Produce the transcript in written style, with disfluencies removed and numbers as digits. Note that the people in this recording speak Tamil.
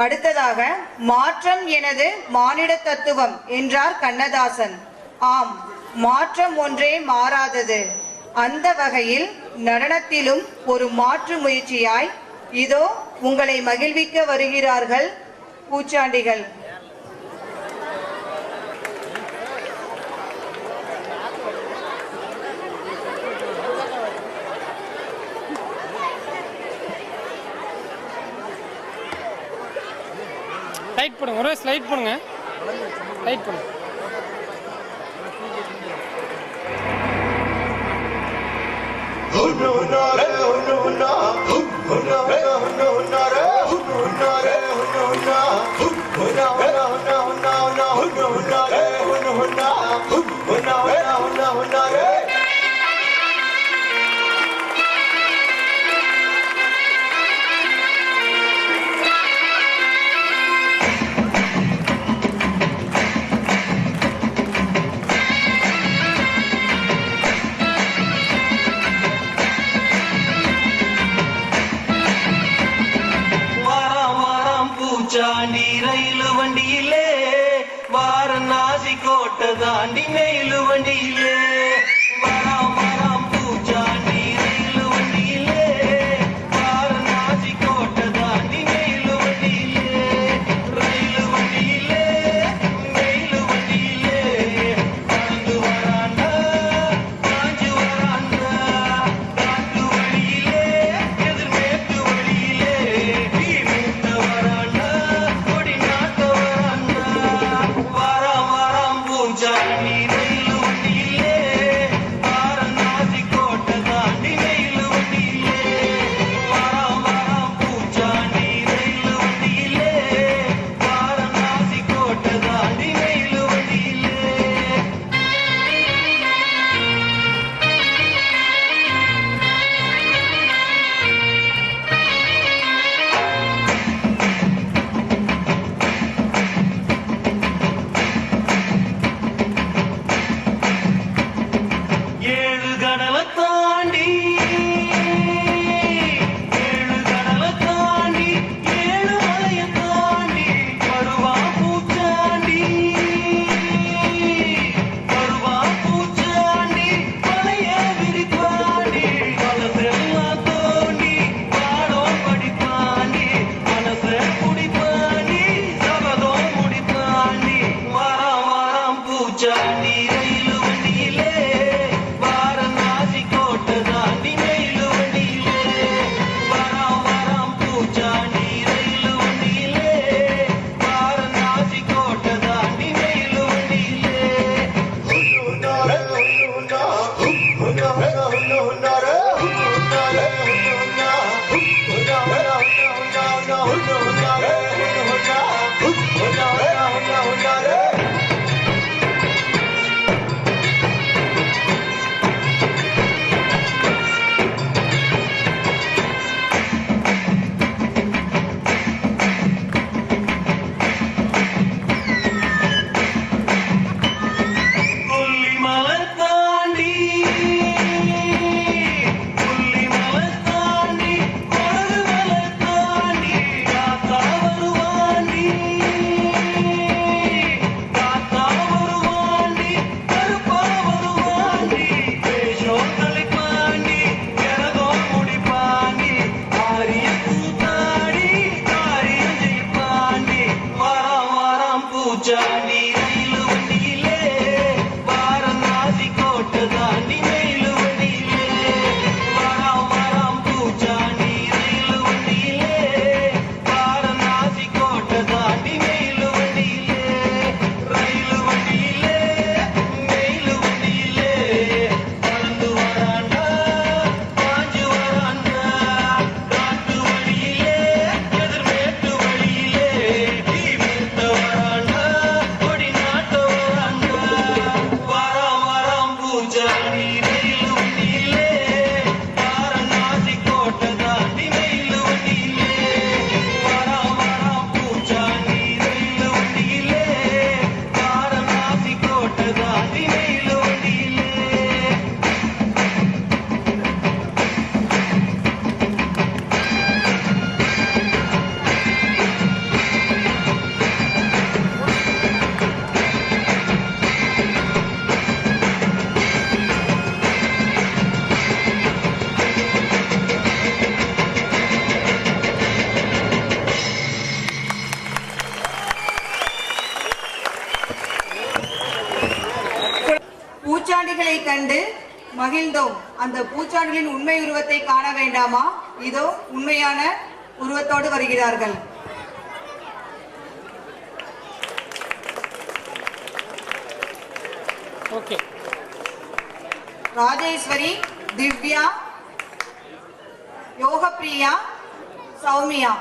அடுத்ததாக, மாற்றம் எனது மானிட தத்துவம் என்றார் கண்ணதாசன். ஆம், மாற்றம் ஒன்றே மாறாதது. அந்த வகையில் நடனத்திலும் ஒரு மாற்று முயற்சியாய் இதோ உங்களை மகிழ்விக்க வருகிறார்கள் பூச்சாண்டிகள். லைட் போடுங்க, ஒரே ஸ்லைட் போடுங்க, லைட் போடுங்க. பூச்சாண்டி ரயிலு வண்டியிலே வாரணாசி கோட்டை தாண்டி நெயிலு வண்டியிலே வராம் வராம் பூச்சாண்டி ரயிலு வண்டியிலே வாரணாசி கோட்டை தாண்டி நெயிலு வண்டியிலே ரயிலு வண்டியிலே நெயிலு வண்டியிலே பறந்து வராண்டா காஞ்சு வராண்டா காட்டு வழியிலே எதிர்மேற்கு வழியிலே மூத்த வராண்டா கொடி நாட்ட வராண்டா வாராம் வாராம் பூச்சாண்டி ரயிலு வண்டியிலே மகிழ்ந்தோம். அந்த பூச்சாண்டிகளின் உண்மை உருவத்தை காண வேண்டாமா? இதோ உண்மையான உருவத்தோடு வருகிறார்கள். ஓகே. ராஜேஸ்வரி, திவ்யா, யோகப்பிரியா, சௌமியா.